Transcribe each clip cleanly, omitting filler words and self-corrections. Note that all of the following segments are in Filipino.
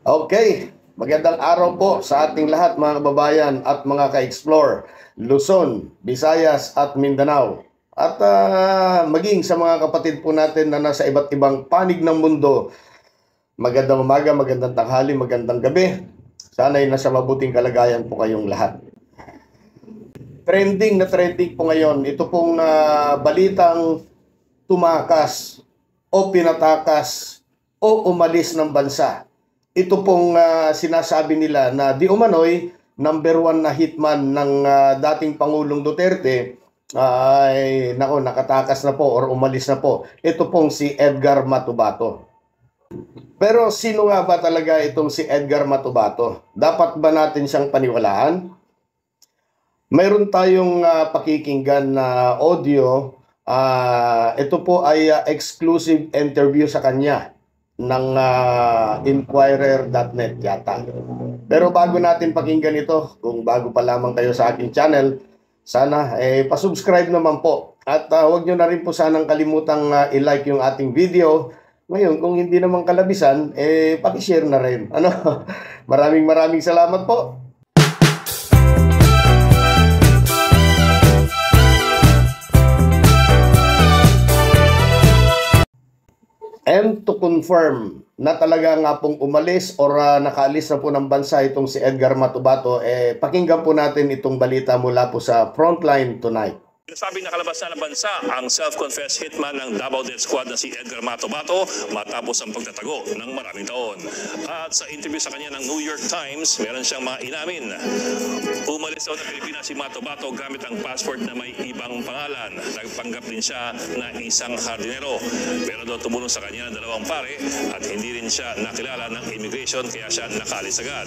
Okay, magandang araw po sa ating lahat mga kababayan at mga ka-explore, Luzon, Visayas at Mindanao. At maging sa mga kapatid po natin na nasa iba't ibang panig ng mundo, magandang umaga, magandang tanghali, magandang gabi. Sana'y nasa mabuting kalagayan po kayong lahat. Trending na trending po ngayon, ito pong balitang tumakas o pinatakas o umalis ng bansa. Ito pong sinasabi nila na di umano'y number 1 na hitman ng dating Pangulong Duterte ay nakatakas na po or umalis na po. Ito pong si Edgar Matubato. Pero sino nga ba talaga itong si Edgar Matubato? Dapat ba natin siyang paniwalaan? Mayroon tayong pakikinggan na audio. Ito po ay exclusive interview sa kanya ng Inquirer.net yata. Pero bago natin pakinggan ito, kung bago pa lamang kayo sa aking channel, sana pasubscribe naman po. At huwag nyo na rin po sanang kalimutang i-like yung ating video. Ngayon, kung hindi naman kalabisan, pakishare na rin. Maraming salamat po. And to confirm na talaga nga pong umalis or nakaalis na po ng bansa itong si Edgar Matubato, pakinggan po natin itong balita mula po sa Frontline Tonight. Sabi na kalabas na ng bansa ang self-confessed hitman ng Davao Death Squad na si Edgar Matubato matapos ang pagtatago ng maraming taon. At sa interview sa kanya ng New York Times, meron siyang mga inamin. Umalis daw ng Pilipinas si Matubato gamit ang passport na may ibang pangalan. Nagpanggap din siya na isang hardinero. Pero daw tumulong sa kanya ng 2 pare at hindi rin siya nakilala ng immigration kaya siya nakaalis agad.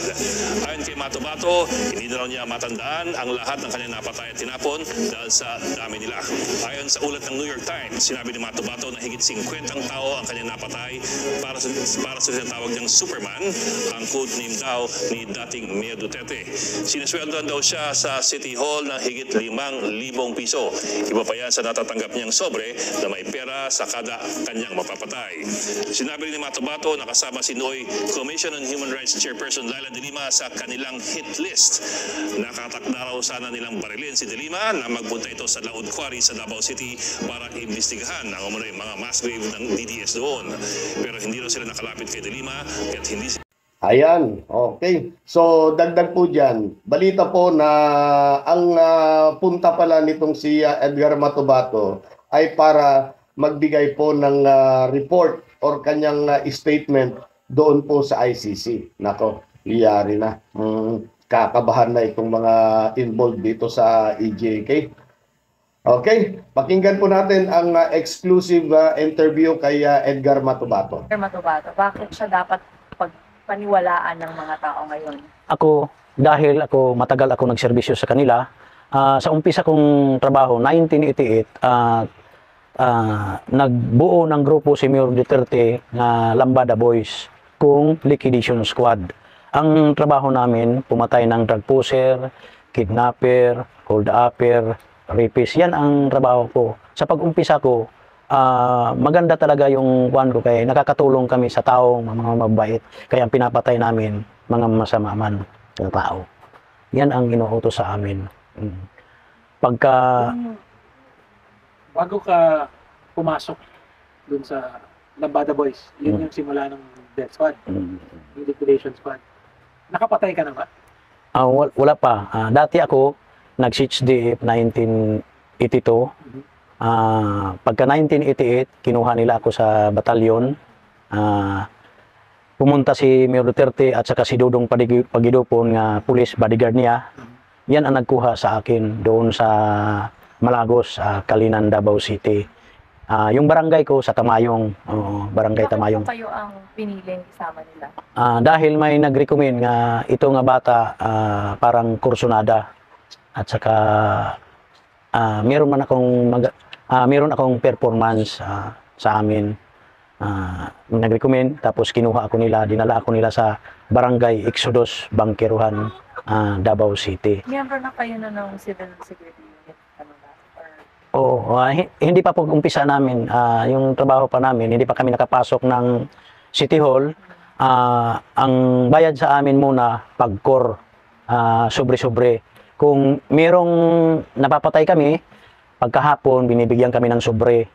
Ayon kay Matubato, hindi na raw niya matandaan ang lahat ng kanyang napatay at tinapon dahil sa dami nila. Ayon sa ulat ng New York Times, sinabi ni Matubato na higit 50 tao ang kanyang napatay para sa tinatawag niyang Superman, ang code name daw ni dating Mayor Duterte. Sinasweldoan daw siya sa City Hall ng higit 5,000 piso. Iba pa yan sa natatanggap niyang sobre na may pera sa kada kanyang mapapatay. Sinabi ni Matubato na kasama si Noy Commission on Human Rights Chairperson Laila De Lima sa kanilang hit list. Nakatakda raw sana nilang barilin si De Lima na magpunta ito sa Laud Quarry sa Davao City para imbestigahan ang mga mass grave ng DDS doon. Pero hindi raw sila nakalapit kay De Lima at hindi sila... Ayan, okay. So dagdag po dyan, balita po na ang punta pala nitong si Edgar Matubato ay para magbigay po ng report or kanyang statement doon po sa ICC. Nako, iyari na. Kakabahan na itong mga involved dito sa EJK. Okay, pakinggan po natin ang exclusive interview kay Edgar Matubato. Edgar Matubato, bakit siya dapat pagpaniwalaan ng mga tao ngayon? Dahil matagal ako nagserbisyo sa kanila, sa umpisa kong trabaho, 1988, nagbuo ng grupo si Mayor Duterte na Lambada Boys kung liquidation squad. Ang trabaho namin, pumatay ng drug pusher, kidnapper, hold-upper, rapist. Yan ang trabaho ko. Sa pag-umpisa ko, maganda talaga yung kuwan ko kaya nakakatulong kami sa tao, mga mabait. Kaya ang pinapatay namin, mga masama man ng tao. Yan ang inuutos sa amin. Bago ka pumasok dun sa Lambada Boys, yun yung simula ng Death Squad, yung liquidation squad. Nakapatay ka na ba? Wala pa. Dati ako, nag-CHDF 1982. Pagka 1988, kinuha nila ako sa batalyon. Pumunta si Mayor Duterte at saka si Dudong Pagidupon nga police bodyguard niya. Yan ang nagkuha sa akin doon sa Malagos, Kalinan, Davao City. Yung barangay ko sa Tamayong, barangay Tamayong. Bakit kayo ang piniling isama nila? Dahil may nag-recommend nga ito nga bata parang kursunada. At saka meron akong performance sa amin. Nag-recommend, tapos kinuha ako nila, dinala ako nila sa Barangay Exodus, Bangkiruhan, Davao City. Miyembro na kayo na ng civil security unit? Hindi pa po umpisa namin, yung trabaho pa namin, hindi pa kami nakapasok ng City Hall. ang bayad sa amin muna pagkor, sobre-sobre. Kung merong napapatay kami, pagkahapon binibigyan kami ng sobre,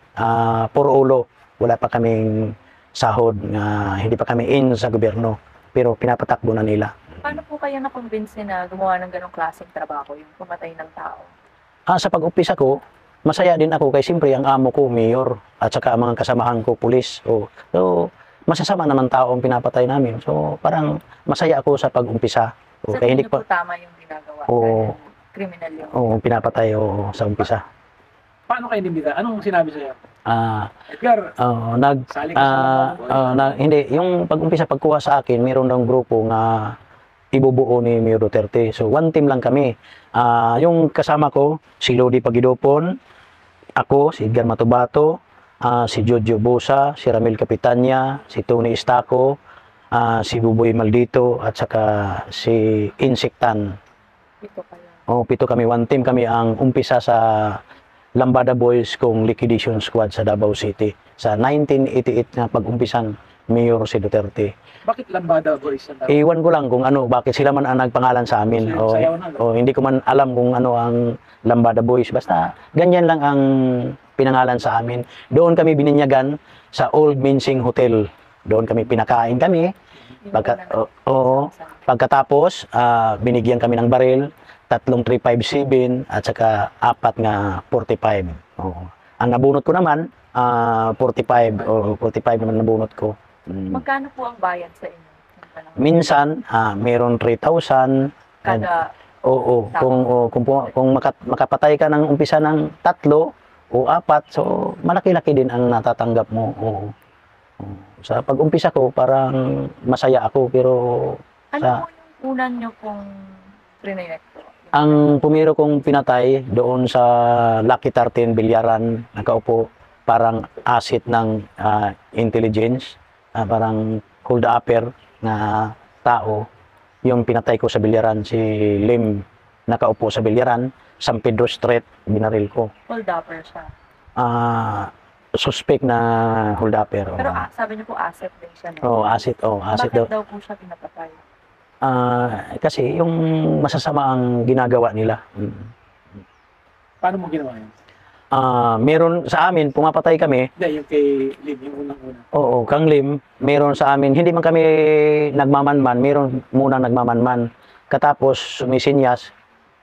puro ulo. Wala pa kaming sahod, hindi pa kami in sa gobyerno, pero pinapatakbo na nila. Paano po kayo na-convince na gumawa ng ganong klaseng trabaho, yung pumatay ng tao? Sa pag-umpisa ko, masaya din ako kay siyempre ang amo ko, mayor, at saka ang mga kasamahan ko, pulis. So, masasama naman tao ang pinapatay namin. So, parang masaya ako sa pag-umpisa. Sa Kaya tingin niyo po tama yung ginagawa? Oo. Dahil criminal yung... Pinapatay sa umpisa. Paano kayo nimita? Anong sinabi sa'yo? Ah, Edgar, sali ka sa hindi, yung pag-umpisa pagkuha sa akin, meron daw grupo nga ibubuo ni Mayor Duterte. So one team lang kami. Yung kasama ko, si Lodi Pagidopon, ako, si Edgar Matubato, si Jojo Bosa, si Ramil Capitania, si Tony Estaco, si Buboy Maldito, at saka si Insectan. Ito kayo. Pito kami, one team kami ang umpisa sa Lambada Boys kung liquidation squad sa Davao City sa 1988 na pag-umpisang Mayor si Duterte. Bakit Lambada Boys? Iwan ko lang kung bakit sila man ang nagpangalan sa amin. Hindi ko man alam kung ano ang Lambada Boys. Basta ganyan lang ang pinangalan sa amin. Doon kami bininyagan sa Old Mincing Hotel. Doon kami pinakain kami. Pagkatapos, binigyan kami ng baril. 3 357 at saka 4 nga 45. Ang nabunot ko naman 45 naman nabunot ko. Magkano po ang bayad sa inyo? Minsan meron 3,000 Kada kung makapatay ka ng umpisa ng 3 o 4, so malaki-laki din ang natatanggap mo. Sa pag-umpisa ko parang masaya ako, pero ano po yung unang nyo pong trinayek po? Ang pumiro kong pinatay doon sa Lucky 13 Bilyaran, nakaupo, parang asset ng intelligence, parang hold upper na tao. Yung pinatay ko sa Bilyaran, si Lim, nakaupo sa Bilyaran, San Pedro Street, binaril ko. Hold upper siya. Suspect na hold upper. Pero sabi niyo po asset din siya. No? Asset Bakit daw po siya pinapatay? Kasi yung masasama ang ginagawa nila. Paano mo ginawa yun? Meron sa amin, pumapatay kami. Hindi, yung kay Lim, yung unang-una. Oo, Kang Lim, meron sa amin, hindi man kami nagmamanman, meron muna nagmamanman. Katapos, sumisinyas,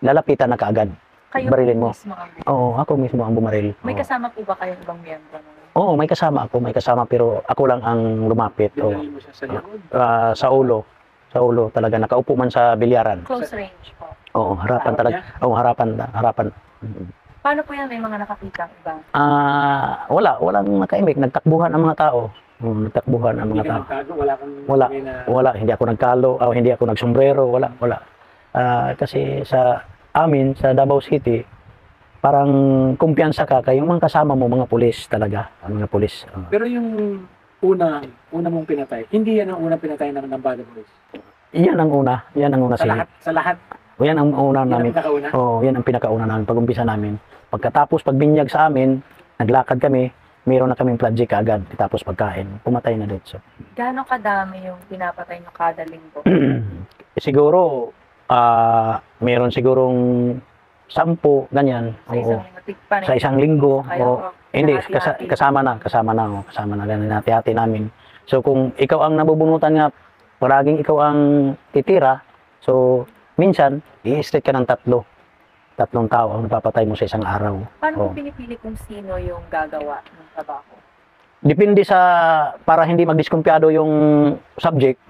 lalapitan na kaagad. Kayo Barilin mo. mismo ang Oo, ako mismo ang bumaril. May kasama po ba kayong ibang miyembro? Oo, may kasama pero ako lang ang lumapit. Binaril mo siya sa likod. Sa ulo. Sa ulo talaga, nakaupo man sa bilyaran. Close range po. Oo, harapan talaga. Oo, harapan. Paano po yan? May mga nakakita iba? Walang nakaimik. Nagtakbuhan ang mga tao. Nagtakbuhan ang mga Hindi ka tao. nagtago, wala kang... Wala. Hindi ako nagkalo, hindi ako nagsombrero, wala. Kasi sa amin, sa Davao City, parang kumpiyansa ka kayong mga kasama mo, mga pulis talaga. Ang mga pulis. Pero yung una mong pinatay, hindi yan ang unang pinatay ng Lambada Boys. Yan ang una. Sa lahat. Yan ang una namin. Pinakauna? Yan ang pinakauna namin, pag-umpisa namin. Pagkatapos, pagbinyag sa amin, naglakad kami, meron na kaming project kaagad, tapos pagkain, pumatay na dito. Gaano kadami yung pinapatay nyo kada linggo? Siguro, meron sigurong 10, ganyan. Sa isang linggo? Sa isang linggo. Hindi, hati-hati. kasama na, ganyan, hati-hati namin. So, kung ikaw ang nabubunutan nga, paraging ikaw ang titira, so, minsan, i-straight ka ng 3 tao ang napapatay mo sa isang araw. Paano mo pinipili kung sino yung gagawa ng trabaho? Depende para hindi magdiskumpiyado yung subject.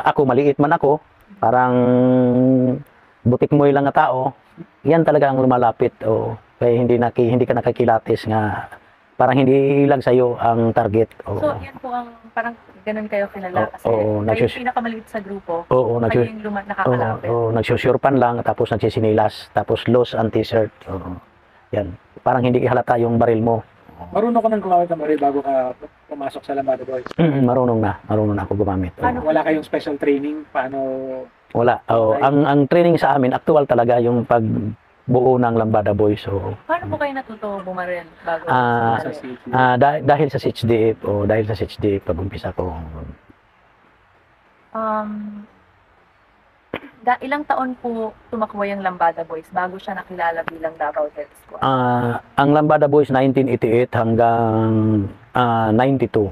Ako, maliit man ako, parang butik mo lang na tao, yan talaga ang lumalapit. Kaya hindi ka nakakilatis nga, parang hindi lang sa'yo ang target. So, yan po ang parang ganun kayo kilala kasi kayo yung pinakamaliit sa grupo. Kayo yung nakakalapit. Nagsusurpan lang, tapos nagsisinilas, tapos loose and t-shirt. Yan. Parang hindi halata yung baril mo. Marunong ka nang gumamit ng baril bago ka pumasok sa Lambada Boys? Marunong na ako gumamit. Wala kayong special training? Paano? Wala. Ang training sa amin, actual talaga yung pagbuo ng Lambada Boys. Paano po kayo natuto bumaril bago sa city? Dahil sa CHDF, pag-umpisa ko. Ilang taon po tumakbo yung Lambada Boys bago siya nakilala bilang Davao Death Squad? Ang Lambada Boys 1988 hanggang 92.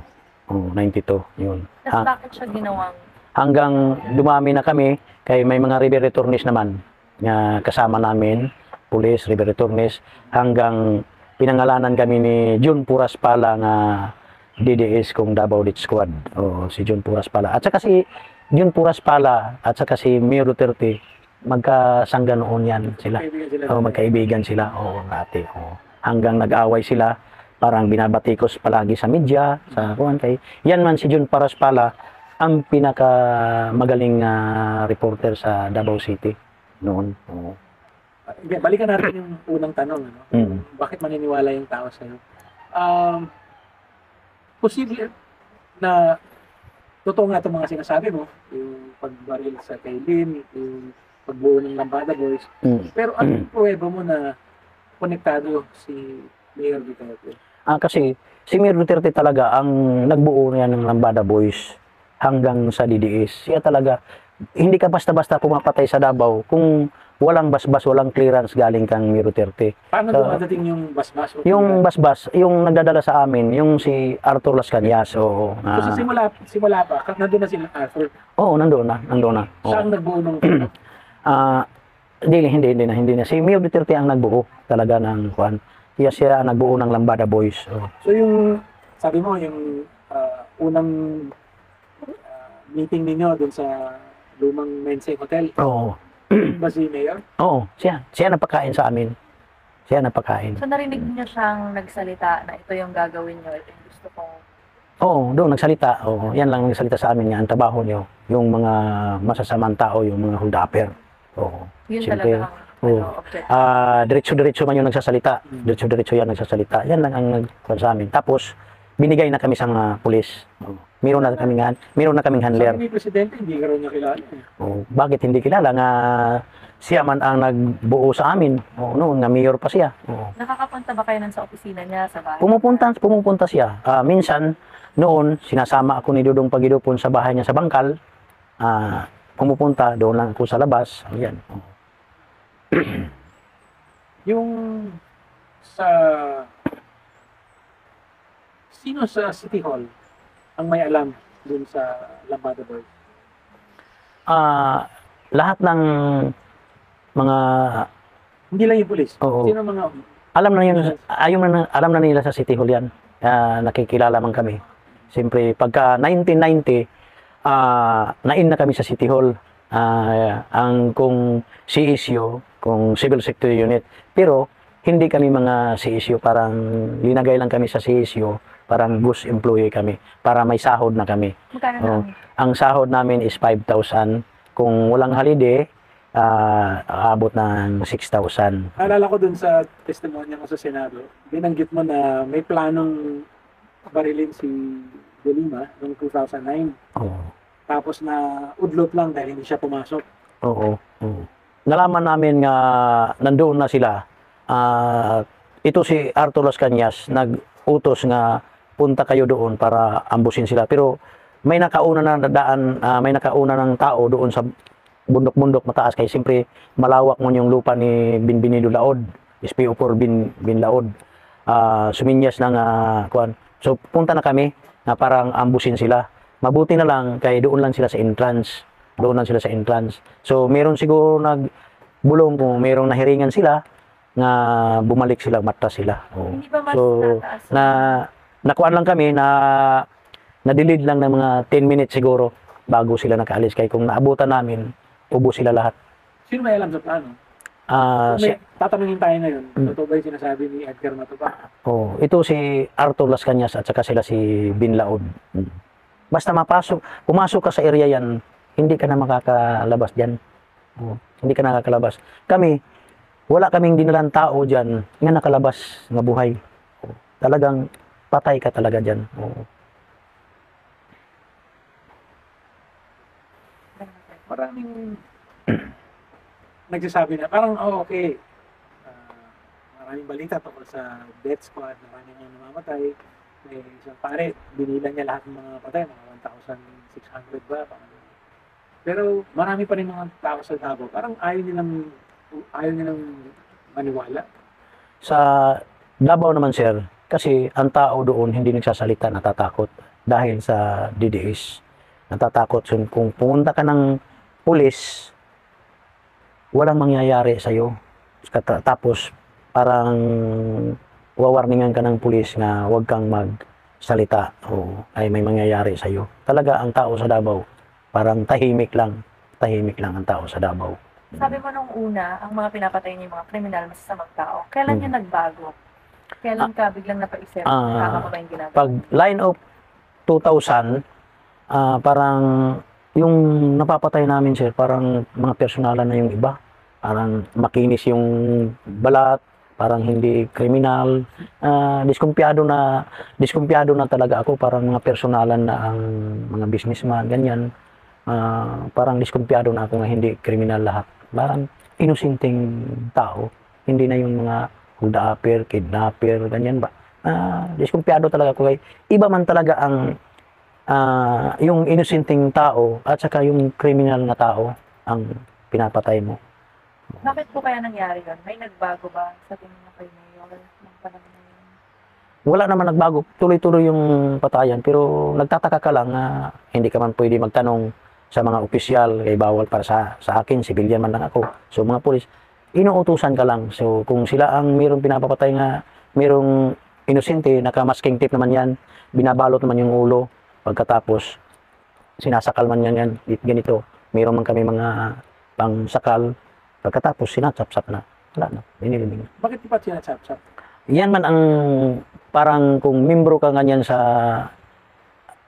Oh, 92 yun. Tapos bakit siya ginawang Hanggang dumami na kami, kay may mga river returnees naman na kasama namin, police, river returnees, hanggang pinangalanan kami ni Jun Puras Pala nga DDS kung Davao Death Squad. Oh, si Jun Puras Pala. At saka si Jun Puras Pala at saka si Mayor Duterte, magkasangga noon yan sila. Kaibigan sila. Magkaibigan sila. Oo, dati. Oo. Hanggang nag-away sila, parang binabatikos palagi sa media, sa kuwan kay. Yan man si Jun Puras Pala, ang pinaka magaling reporter sa Davao City noon. Oo. Balikan natin yung unang tanong. Ano? Bakit maniniwala yung tao sa'yo? Posible na totoo nga itong mga sinasabi mo, yung pagbaril sa kay Lynn, yung pagbuo ng Lambada Boys. Pero anong pruweba mo na konektado si Mayor Duterte? Kasi si Mayor Duterte talaga ang nagbuo niya ng Lambada Boys hanggang sa DDS. Siya talaga, hindi ka basta-basta pumapatay sa Davao kung walang basbas, walang clearance galing kang Mayor Duterte. Paano dumadating yung basbas? Yung basbas, yung nagdadala sa amin, yung si Arthur Las Cañas. Oo. So simula pa, nandun na sila Arthur. Oo, nandoon na. Oo. Siya ang nagbuo ng Hindi na. Si Mayor Duterte ang nagbuo talaga ng kuan. Siya ang nagbuo ng Lambada Boys. Oo. So yung, sabi mo, yung unang meeting ninyo dun sa lumang Mense Hotel, Oo. ba si Mayor? Oo, siya. Siya napakain sa amin. Siya napakain. So narinig niyo siyang nagsalita na ito yung gagawin niyo, ito yung gusto kong... Oo, doon nagsalita. Oo, yan lang nagsalita sa amin niya. Ang trabaho niyo, yung mga masasamang tao, yung mga hold-upper. Oo. Yun Siyempre, talaga ang oo. objective. Diretso-diretso man yung nagsasalita. Diretso-diretso yan nagsasalita. Yan lang ang nagkuhan sa amin. Tapos, binigay na kami sa mga pulis. Oo. Meron na kaming handler. Sabi ni Presidente, hindi ka rin niya kilala. Oh, bakit hindi kilala nga siya man ang nagbuo sa amin? Oh, noon nga mayor pa siya. Oh. Nakakapunta ba kayo nun sa opisina niya, sa bahay? Pumupunta siya. Minsan noon sinasama ako ni Dudong Pagidupon sa bahay niya sa Bangkal. Pumupunta doon lang ako sa labas. Ayan. Oh. Yung sa sino sa City Hall ang may alam dun sa Lambada Boys? Lahat ng mga Hindi lang yung pulis. Oo. Sino mga alam na nila sa City Hall yan. Nakikilala man kami. Siyempre, pagka 1990, nain na kami sa City Hall. Ang kung CSU, kung Civil Security Unit. Pero, hindi kami mga CSU. Parang linagay lang kami sa CSU. Parang ghost employee kami. Para may sahod na kami. Magkano na? Ang sahod namin is 5,000. Kung walang holiday, aabot ng 6,000. Alala ko dun sa testimonya mo sa Senado, binanggit mo na may planong barilin si De Lima noong 2009. Oo. Tapos na udlot lang dahil hindi siya pumasok. Oo. Nalaman namin nga nandoon na sila. Ito si Arthur Las Cañas nag-utos nga punta kayo doon para ambusin sila. Pero may nakauna ng tao doon sa bundok-bundok mataas kay siyempre malawak mo yung lupa ni Binbinido Laod, SPO4 Bin Laod. Suminyas ng kuan. So punta na kami na parang ambusin sila. Mabuti na lang kay doon lang sila sa entrance. So meron siguro nagbulong kung merong nahiringan sila nga bumalik sila, matras sila. Hindi ba mas So tataas? nakuan lang kami na na-delayed lang ng mga 10 minutes siguro bago sila nakaalis. Kaya kung naabutan namin, ubos sila lahat. Sino may alam sa plano? Tatanungin tayo ngayon. Totoo ba yung sinasabi ni Edgar Matupa? Ito si Arthur Las Cañas at saka sila si Bin Laod. Basta pumasok ka sa area yan, hindi ka na makakalabas dyan. Hindi ka nakakalabas. Kami, wala kaming dinalang tao dyan nga nakalabas nga buhay. Talagang patay ka talaga dyan. Maraming nagsasabi na parang okay, maraming balita tungkol sa death squad, maraming mga namamatay. May isang pare, binila niya lahat ng mga patay, mga 1,600 ba? Pero marami pa rin mga tao sa Davao. Parang ayaw nilang maniwala. Sa Davao naman, sir, kasi ang tao doon hindi nagsasalita, natatakot dahil sa DDS. Natatakot. So, kung pumunta ka ng pulis, walang mangyayari sa'yo. Tapos, parang wawarningan ka ng pulis na huwag kang magsalita o ay may mangyayari sa'yo. Talaga, ang tao sa Davao, parang tahimik lang ang tao sa Davao. Sabi mo nung una, ang mga pinapatay niyo yung mga kriminal, masasamang tao. Kailan yun nagbago? Kailan ka biglang napaisip? Tama ko ba yung ginagawa? Pag line of 2000, parang yung napapatay namin, sir, parang mga personalan na yung iba. Parang makinis yung balat, parang hindi kriminal. Diskumpiyado na talaga ako, parang mga personalan na ang mga businessman, ganyan. Parang diskumpiyado na ako nga hindi kriminal lahat. Parang inosinteng tao, hindi na yung mga hold-upper, kidnapper, ganyan ba. Diskumpiyado talaga ako. Iba man talaga ang yung inosinteng tao at saka yung kriminal na tao ang pinapatay mo. Bakit po kaya nangyari yun? May nagbago ba sa tingin niyo kay Mayor ng panahon na yun? Wala naman nagbago, tuloy-tuloy yung patayan, pero nagtataka ka lang na hindi ka man pwede magtanong sa mga opisyal, kay bawal para sa akin, civilian man lang ako. So mga pulis, inuutusan ka lang. So kung sila ang mayroong pinapapatay nga, mayroong inosente, naka-masking tape naman yan, binabalot naman yung ulo, pagkatapos sinasakal man yan, ganito, mayroon man kami mga pangsakal, pagkatapos sinatsap-sap na. Wala na, binilibing. Bakit di pa sinatsap-sap? Yan man ang parang kung membro ka ganyan sa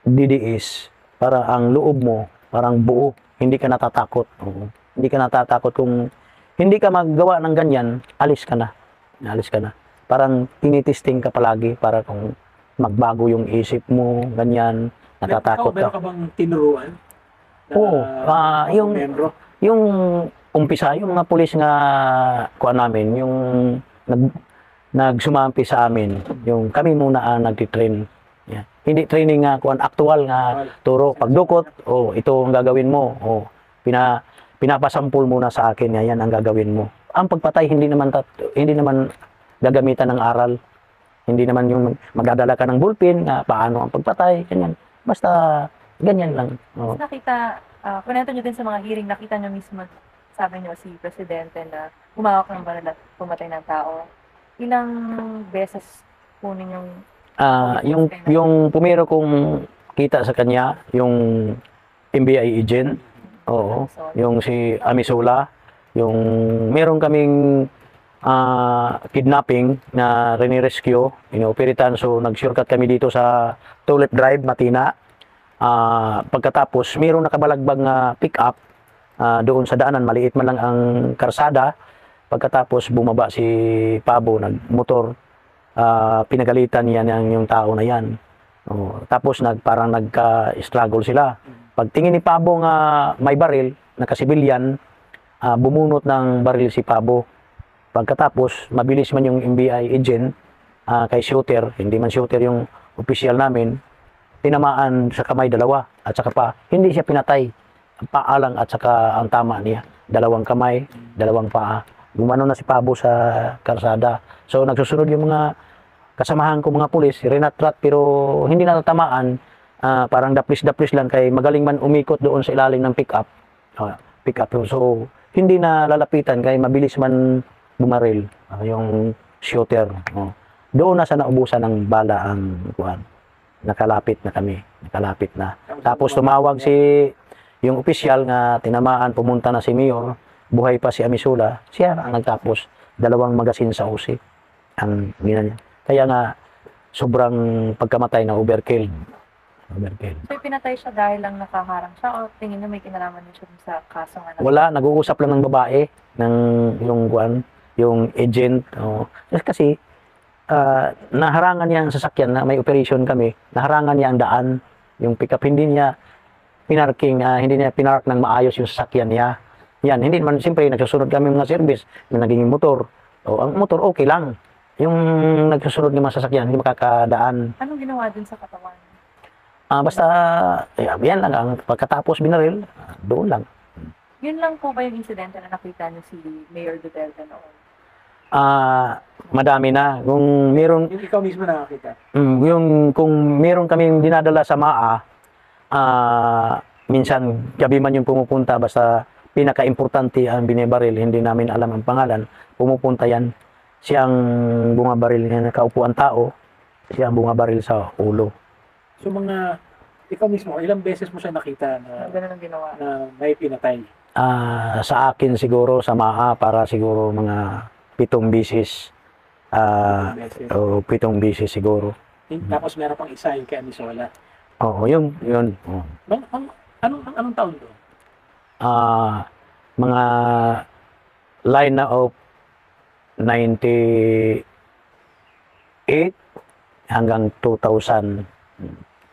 DDS, para ang loob mo, parang buo, hindi ka natatakot. Hindi ka natatakot kung hindi ka maggawa ng ganyan, alis ka na. Alis ka na. Parang tinitesting ka palagi para kung magbago yung isip mo, ganyan, natatakot Meron ka. ka bang tinuruan? Oo, yung umpisa, yung mga pulis nga kuha namin, yung nagsumampi sa amin, yung kami muna ang nagtitrain. Yeah. Hindi training nga kuan actual nga turo pagdukot, ito ang gagawin mo. Pinapasampul muna sa akin, yan ang gagawin mo. Ang pagpatay hindi naman gagamitan ng aral. Hindi naman yung magdadala ka ng bullpen na paano ang pagpatay, ganyan. Basta ganyan lang. Nakita, kunento nyo din sa mga hearing, nakita nyo mismo, sabi nyo si Presidente na humawak ng baril at pumatay ng tao. Ilang beses po ninyong yung pumiro kong kita sa kanya, yung NBI agent, yung si Amisula, yung meron kaming kidnapping na rinirescue, inooperitan, so nag-shortcut kami dito sa Tulip Drive, Matina. Pagkatapos, meron nakabalagbag na pick-up doon sa daanan, maliit man lang ang karsada. Pagkatapos bumaba si Pabo, nagmotor, pinagalitan niya yung tao na yan. Tapos parang nagka-struggle sila. Pagtingin ni Pabo nga may baril, nakasibilyan, bumunot ng baril si Pabo. Pagkatapos, mabilis man yung NBI agent kay shooter, hindi man shooter yung opisyal namin, tinamaan sa kamay dalawa at saka pa, hindi siya pinatay. Paa lang at saka ang tama niya. Dalawang kamay, dalawang paa. Gumano na si Pabo sa karsada. So nagsusunod yung mga kasamahan ko mga pulis, rinatrat pero hindi natatamaan. Parang daplis-daplis lang kay magaling man umikot doon sa ilalim ng pick-up. So hindi na lalapitan kay mabilis man bumaril yung shooter. Doon na sa naubusan ng bala ang kuan. Nakalapit na kami. Nakalapit na. Tapos tumawag yung opisyal nga tinamaan, pumunta na si Mayor, buhay pa si Amisula, siya ang nagtapos. 2 magasin sa usi ang niya. Kaya nga sobrang pagkamatay na overkill. So pinatay siya dahil lang nakaharang siya o tingin niyo may kinalaman niya siya sa kaso nga? Wala, nag-uusap lang ng babae ng yung agent. Kasi naharangan niya ang sasakyan na may operation kami, naharangan niya ang daan, yung pick-up, hindi niya pinarking, hindi niya pinark ng maayos yung sasakyan niya. Yan, hindi naman, siyempre, nagsusunod kami mga service, yung naging motor. Ang motor, okay lang. Yung nagsusunod ng mga sasakyan, hindi makakadaan. Anong ginawa din sa katawan? Basta, yan lang ang pagkatapos binaril, doon lang. Yun lang po ba yung insidente na nakita niyo si Mayor Duterte noon? Madami na. Kung meron, Yung ikaw mismo nakakita. kung meron kaming dinadala sa MAA, minsan gabi man yung pumupunta, basta pinaka-importante ang binibaril, hindi namin alam ang pangalan, pumupunta yan. Siyang bumabaril na nakaupo ang tao, siyang bumabaril sa ulo. So ikaw mismo, ilang beses mo siya nakita Na ganun ang ginawa. na may pinatay? Sa akin siguro, sa MAA, para siguro mga 7 bisis. Beses. O 7 bisis siguro. Tapos meron pang isa yung kay Amisola. Oo, yun. Oo. Anong taon to? Mga line na of 98 hanggang 2000.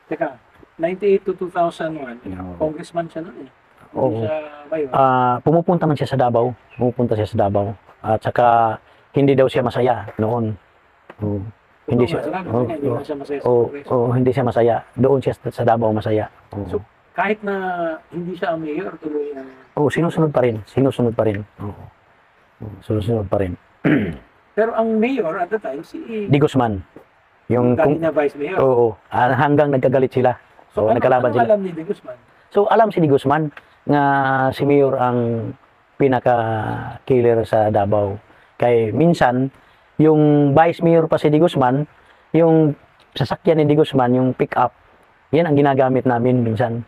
Teka, 98 to 2001, congressman siya noon eh. Oo. Hindi siya mayor. Pumupunta man siya sa Davao. Pumupunta siya sa Davao. At saka, hindi daw siya masaya noon. Oo. Hindi siya, Hindi naman siya masaya sa oo, Congress. hindi siya masaya. Doon siya sa Davao masaya. Oo. So, kahit na hindi siya ang mayor, tuloy na Sinusunod pa rin. Sinusunod pa rin. Oo. Sinusunod pa rin. pero ang mayor at the time, si Di Guzman. Yung dati niya vice mayor. Oo. Hanggang nagkagalit sila. So, nagkalaban ano sila. alam ni De Guzman? So, alam si Di Guzman nga si Mayor ang pinaka-killer sa Davao. Kay minsan, yung Vice Mayor pa si Di Guzman, yung sasakyan ni Di Guzman, yung pick-up, yan ang ginagamit namin minsan.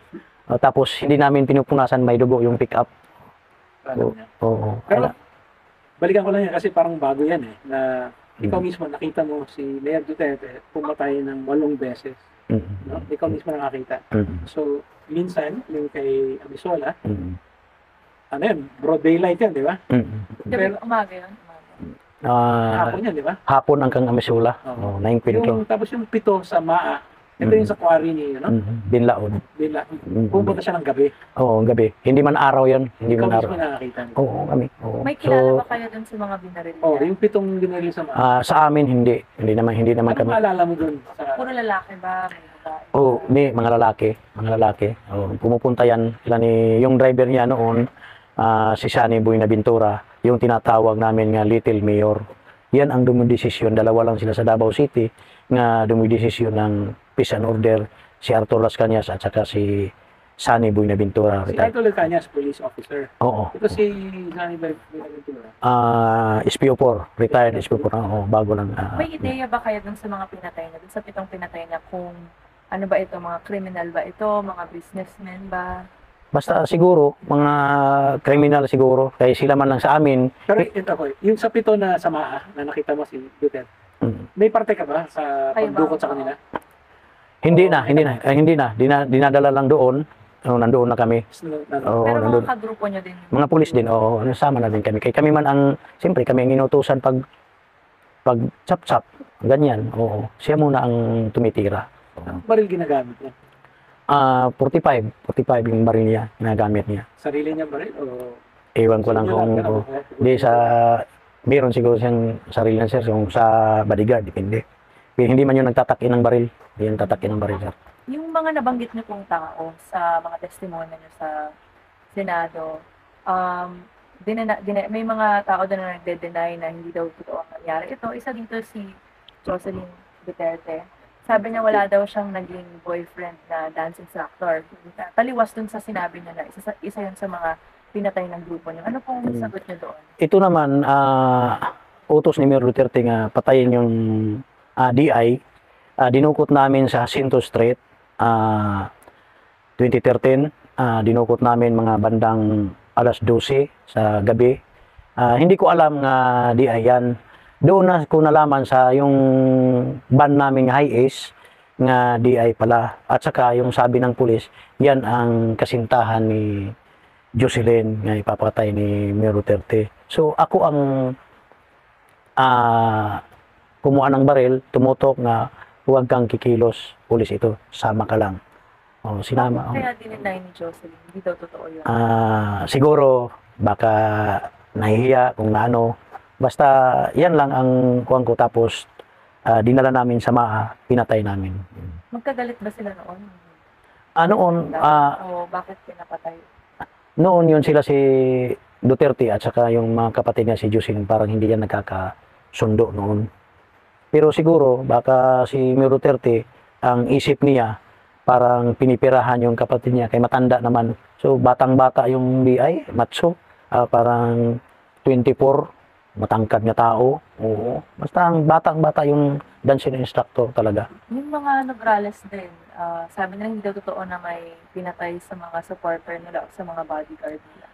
Tapos, hindi namin pinupunasan may dugo yung pick-up. Alam niya. Oo. Pero, balikan ko lang yan kasi parang bago yan eh, na ikaw Mm. mismo nakita mo si Mayor Duterte pumatay ng 8 beses. No? Ikaw mismo nakakita. So, minsan, yung kay Amisola, ano yun, broad daylight yan, di ba? Pero- Umaga yun. Umaga. Hapon yan, di ba? Hapon ang kang Amisula. Oo. 9:20. Tapos yung 7 sa MAA, ito yung sa quarry ni, ano? Binlaod. Bila, pumunta siya ng gabi. Oo, gabi. Hindi man araw yan. Hindi Ikaw man araw. mismo nakakita. Oo, kami. Oo. May kilala So, ba kayo dun sa mga binaril Oh, niya? yung 7 ginaril sa MAA. sa amin, hindi. Hindi naman Ano kami. maalala mo dun? Puro lalaki ba? May babae? Oo, may mga lalaki. Mga lalaki. Oo, pumupunta yan. Yung driver niya noon, si Sunny Buenaventura, yung tinatawag namin nga Little Mayor. Yan ang dumidesisyon. Dalawa lang sila sa Davao City nga dumidesisyon ng peace and order. Si Arthur Las Cañas at saka si Sunny Buenaventura. Si Idol Cañas, police officer. Oo. Ito si Sunny Buenaventura. SPO4, retired SPO4. Oo, bago lang. May ideya ba kayo dun sa mga pinatay na, dun sa 7 pinatay na kung ano ba ito, mga criminal ba ito, mga businessmen ba? Basta siguro, mga kriminal siguro. Kaya sila man lang sa amin. Pero ito ko, yung sa 7 na sa MAA, na nakita mo si Duterte, may parte ka ba sa Kayo ba? pagdukot sa kanila? Hindi na. Dinadala lang doon. Nandoon na kami. Oo, Pero nandun. mga kagrupo nyo din. Mga pulis din, oo, nasama na din kami. Kaya kami man siyempre kami ang inutusan pag chap-chap, ganyan, oo. Siya muna ang tumitira. Baril ginagamit niya. 45 yung baril niya, ginagamit niya. Sarili niya baril o Ewan ko lang kung, hindi meron siguro siyang sarili na sir, yung sa bodyguard, depende. Pero hindi man yung nagtatakin ng baril, hindi yung tatakin ng baril sir. Yung mga nabanggit niyo pong tao sa mga testimonya niyo sa Senado, may mga tao doon na nagde-deny na hindi daw totoo ang nangyari. Ito, isa dito si Jocelyn Duterte. Sabi niya wala daw siyang naging boyfriend na dance instructor. Taliwas dun sa sinabi niya na isa yun sa mga pinatay ng grupo niyo. Ano pong sagot niyo doon? Ito naman, utos ni Mayor Duterte nga patayin yung DI. Dinukot namin sa Jacinto Street, 2013. Dinukot namin mga bandang alas 12 sa gabi. Hindi ko alam nga DI yan. Doon na ko nalaman sa yung band naming High Ace nga DI pala. At saka yung sabi ng pulis, yan ang kasintahan ni Jocelyn nga ipapatay ni Mayor Duterte. So ako ang kumuha ng baril, tumutok na huwag kang kikilos, pulis ito, sama ka lang. Sinama. Kaya dinenay ni Jocelyn, hindi daw totoo yun. Siguro baka nahihiya kung naano. Basta yan lang ang kuwan ko, tapos dinala namin sa MAA, pinatay namin. Magkagalit ba sila noon? Noon, o bakit pinapatay? noon yun sila si Duterte at saka yung mga kapatid niya si Jocelyn, parang hindi yan nagkakasundo noon. Pero siguro baka si Mayor Duterte ang isip niya parang pinipirahan yung kapatid niya kay matanda naman. So batang-bata yung BI, macho, parang 24, matangkad na tao. Oo. Basta ang batang-bata yung dancing instructor talaga. Yung mga nag-rallies din, sabi nila hindi daw totoo na may pinatay sa mga supporter nila o sa mga bodyguard nila.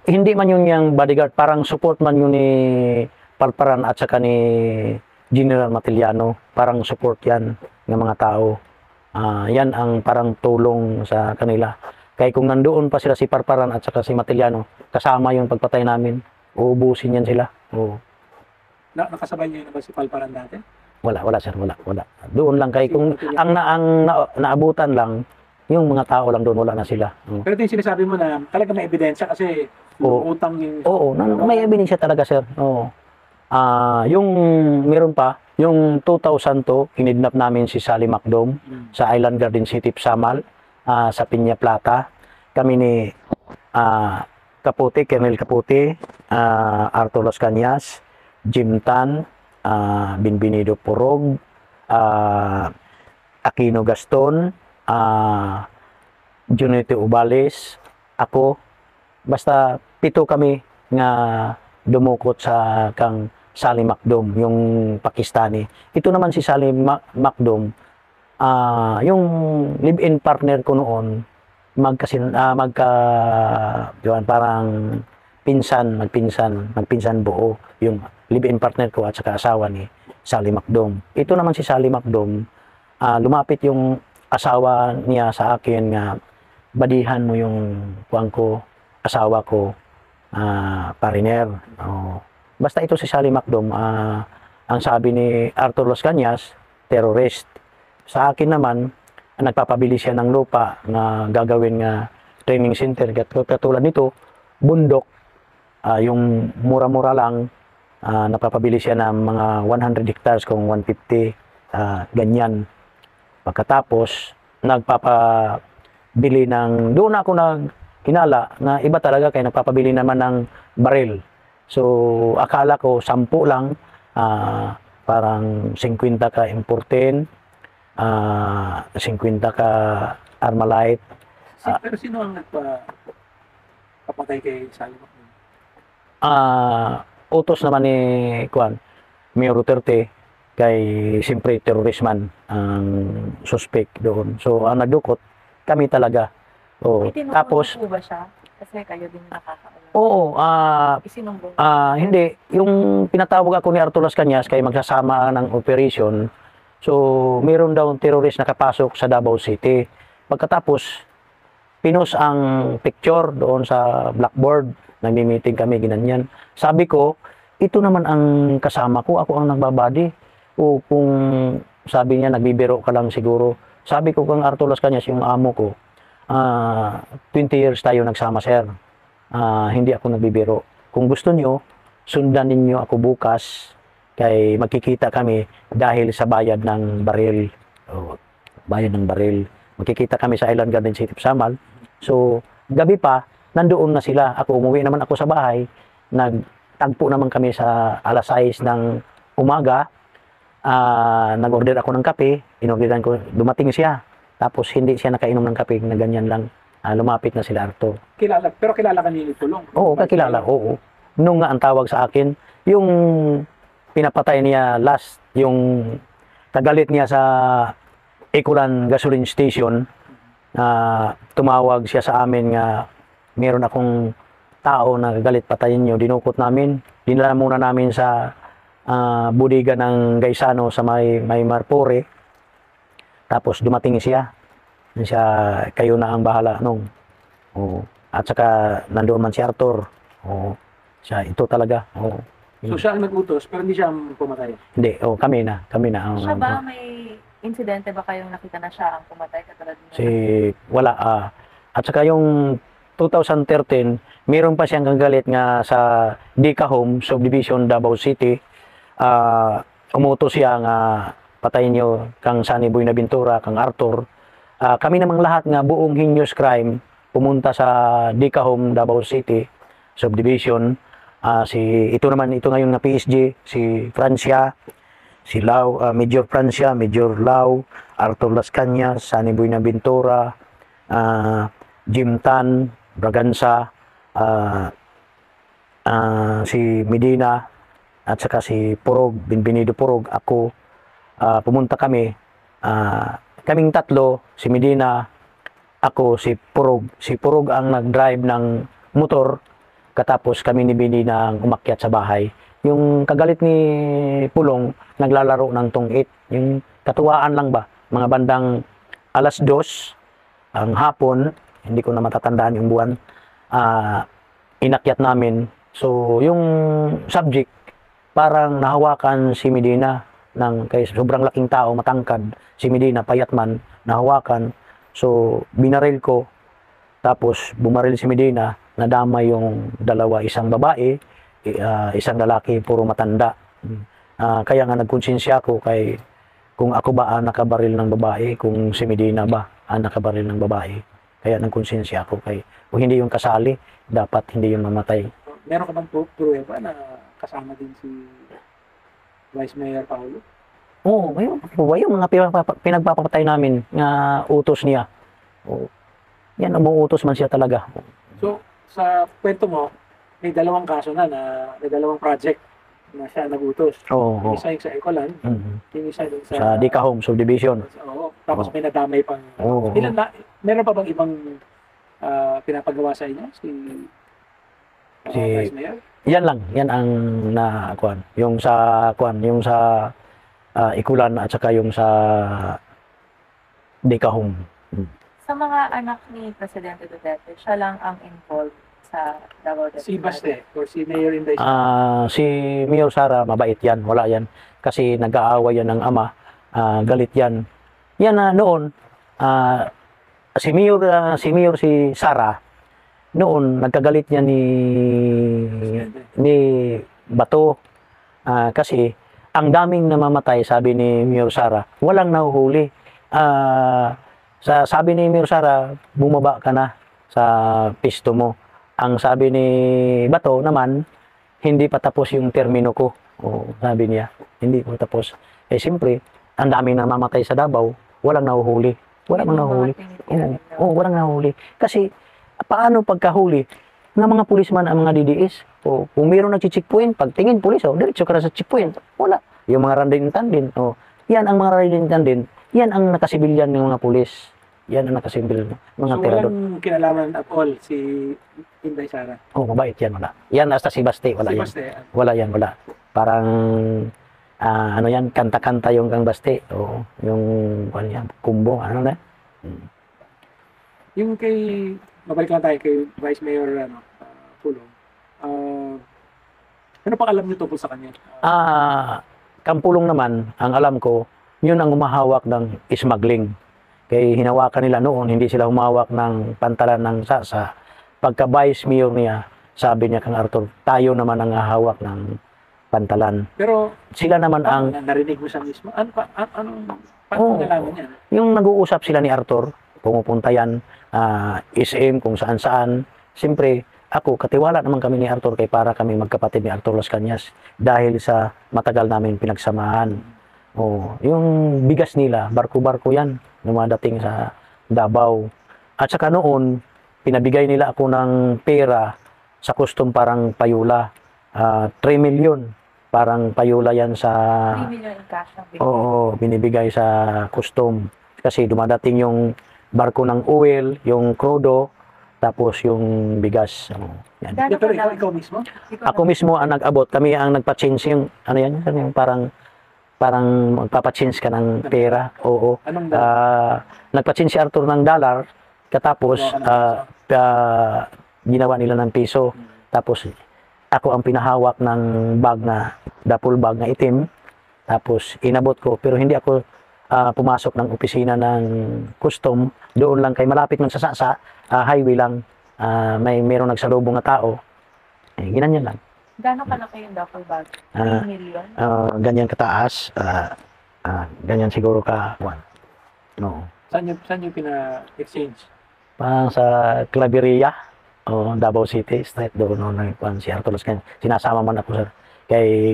Hindi man yun yung bodyguard, parang support man yun ni Palparan at saka ni General Matiliano. Parang support yan ng mga tao. Yan ang parang tulong sa kanila. Kaya kung nandoon pa sila si Parparan at saka si Matiliano, kasama yung pagpatay namin, uubusin yan sila. Oo. Nakasabay niyo na ba si Palparan dati? Wala sir, wala. Doon lang kay kung naabutan lang yung mga tao lang doon, wala na sila. Pero ito yung sinasabi mo na talaga may ebidensya kasi utang yung... Oo, may ebidensya talaga sir. Oo. Yung meron pa, yung 2002, kinidnap namin si Sally Macdom sa Island Garden City, Samal, sa Piña Plata. Kami ni Capote, Kernel Capote, Arturo Las Cañas, Jim Tan, Binbinido Porog, Aquino Gaston, Junito Ubales, ako. Basta 7 kami nga dumukot sa kang Sally Macdom, yung Pakistani. Ito naman si Sally Macdom, yung live-in partner ko noon, parang magpinsan buo, yung live-in partner ko at saka asawa ni Sally Macdom. Ito naman si Sally Macdom, lumapit yung asawa niya sa akin nga, badihan mo yung asawa ko, pariner. Basta ito si Sally Macdom, ang sabi ni Arthur Las Cañas, terrorist. Sa akin naman, nagpapabili siya ng lupa na gagawin nga training center. Katulad nito, bundok, yung mura-mura lang, napapabili siya ng mga 100 hectares kung 150, ganyan. Pagkatapos, nagpapabili ng, doon ako hinala na iba talaga kaya nagpapabili naman ng baril. So, akala ko 10 lang, parang 50 ka importin, 50 ka Armalite. Pero sino ang nagpapatay kay Sally Macdom? Utos naman ni Mayor Duterte, kay siyempre terroristman ang suspect doon. So, ang nagdukot, kami talaga. Tapos, po ba siya? Kasi kayo din nakakaalam. Oo, Isinumbong. hindi. Yung pinatawag ako ni Arturo Las Cañas kay magsasama ng operation. So, meron daw terrorist nakapasok sa Davao City. Pagkatapos, pinost ang picture doon sa blackboard. Nagmi-meeting kami, ginanyan. Sabi ko, ito naman ang kasama ko. Ako ang nagbabadi. O kung sabi niya, nagbibiro ka lang siguro. Sabi ko kang Arturo Las Cañas, yung amo ko, 20 years tayo nagsama, sir. Hindi ako nagbibiro. Kung gusto nyo, sundan ninyo ako bukas kay magkikita kami dahil sa bayad ng baril. Bayad ng baril. Magkikita kami sa Island Garden City, Samal. So, gabi pa, nandoon na sila. Ako, umuwi naman ako sa bahay. Nagtagpo naman kami sa alas 6 ng umaga. Nag-order ako ng kape. Inorderan ko, dumating siya. Tapos, hindi siya nakainom ng kape na ganyan lang. Lumapit na sila Arto. Pero kilala ka niya Tulong? Oo, kakilala. Oo. Nung nga ang tawag sa akin, yung pinapatay niya last, yung kagalit niya sa Eculan Gasoline Station, tumawag siya sa amin nga meron akong tao na kagalit, patayin niyo. Dinukot namin. Dinala muna namin sa budiga ng Gaisano sa may Marpore. Tapos dumating siya. Kayo na ang bahala nung. At saka nandoon man si Arthur. Ito talaga. So siya ang nagutos pero hindi siya ang pumatay? Hindi, kami na. Siya ba may insidente ba kayong nakita na siya ang pumatay katulad niya? Wala. At saka yung 2013, meron pa siyang kagalit nga sa Dika Home, Subdivision, Davao City. Umutos siya nga patayin niyo kang Sunny Buenaventura, kang Arthur. kami namang lahat nga buong heinous crime pumunta sa Dicahome, Davao City subdivision. Ito ngayon na PSG, si Francia, si Lau, Major Francia, Major Lau, Arthur Las Cañas, Sunny Buenaventura, Jim Tan, Braganza, si Medina, at saka si Porog, Benvenido Porog, ako. Pumunta kami, kaming tatlo, si Medina, ako, si Porog. Si Porog ang nag-drive ng motor, katapos kami ni Medina ang umakyat sa bahay. Yung kagalit ni Pulong, naglalaro ng tungit. Yung katuwaan lang ba, mga bandang 2:00 ang hapon, hindi ko na matatandaan yung buwan, inakyat namin. So, yung subject, parang nahawakan si Medina, kay sobrang laking tao, matangkad, si Medina, payat man, nahawakan. So, binaril ko, tapos bumaril si Medina, nadama yung dalawa, isang babae, isang lalaki, puro matanda. Kaya nga nagkonsensya ako kung ako ba ang nakabaril ng babae, kung si Medina ba ang nakabaril ng babae. Kaya nagkonsensya ako kung hindi yung kasali, dapat hindi yung mamatay. Meron ka bang pruweba na kasama din si Vice Mayor Paulo? Oo, yung mga pinagpapatay namin nga utos niya. Yan, umuutos man siya talaga. So, sa kwento mo, may dalawang kaso na may dalawang project na siya nagutos. Yung isa yung sa Ecolan, yung isa yung Sa Dicahome subdivision. Oo. Tapos may nadamay pang... Oo. Meron pa bang ibang pinapagawa sa inyo? Si Vice Mayor? Yan lang, yan ang yung sa Ikulan at saka yung sa Dicahome. Sa mga anak ni Presidente Duterte, siya lang ang involved sa Davao del Si Sur. Baste or si Mayor Inday? Si Mayor Sara, mabait yan, wala yan. Kasi nag-aaway yan ng ama, galit yan. Yan noon, si Sara, noon nagkagalit yan ni Bato, kasi ang daming namamatay, sabi ni Mayor Sara, walang nahuhuli. Sabi ni Mayor Sara, bumaba ka na sa pisto mo. Ang sabi ni Bato naman, hindi pa tapos yung termino ko. Sabi niya, hindi pa tapos. Siyempre, ang daming namamatay sa Davao, walang nahuhuli. Walang nahuhuli. Walang nahuhuli. Kasi, paano pagkahuli ng mga pulisman ang mga DDS? Kung mayroong nag-checkpoint, pagtingin pulis, diretso ka na sa checkpoint. Wala. Yung mga randintan din. Yan ang mga randintan din. Yan ang nakasibilyan ng mga pulis. Yan ang nakasibilyan ng mga tirador. So, walang kinalaman at all si Inday Sara? Mabait yan, wala. Yan, hasta si Baste, wala yan. Wala yan, wala. Parang, yan, kanta-kanta yung kang Baste. Yung, kumbo, Yung mabalik lang tayo kay Vice Mayor Pulong. Ano pang alam niyo tungkol sa kanya? Kampulong naman, ang alam ko, yun ang humahawak ng smuggling. Kaya hinawakan nila noon, hindi sila humawak ng pantalan ng sasa. Pagka Vice Mayor niya, sabi niya kang Arthur, tayo naman ang hahawak ng pantalan. Pero sila naman ang... Narinig mo siya mismo? Paano nalaman niya? Yung nag-uusap sila ni Arthur, pumupunta yan, SM, kung saan-saan. Siyempre, katiwala naman kami ni Arthur kay para kami magkapatid ni Arthur Las Cañas dahil sa matagal namin pinagsamahan. Yung bigas nila, barko-barko yan, dumadating sa Davao. At saka noon, pinabigay nila ako ng pera sa custom parang payula. 3 million, parang payula yan sa... 3 million in cash ang binibigay sa custom. Kasi dumadating yung barko ng oil, yung crudo, tapos yung bigas. Yan. Pero ikaw mismo? Ako mismo ang nag-abot. Kami ang nagpa-change yung, yung parang magpapa-change ka ng pera. Anong nagpa-change si Arthur ng dollar, katapos ginawa nila ng piso. Tapos ako ang pinahawak ng bag duffel bag na itim. Tapos inabot ko, pero hindi ako pumasok ng opisina ng custom. Doon lang kay malapit man sa Sasa, highway lang, mayroong nagsalubong na tao. Ginanyan lang. Gano'ng kalaki yung duffel bag? 3 million? Ganyan kataas. Ganyan siguro ka. Saan nyo pina-exchange? Parang sa Claveria o Davao City, straight doon no, nagkuhan si Arthur Las Cañas. Sinasama man ako sir.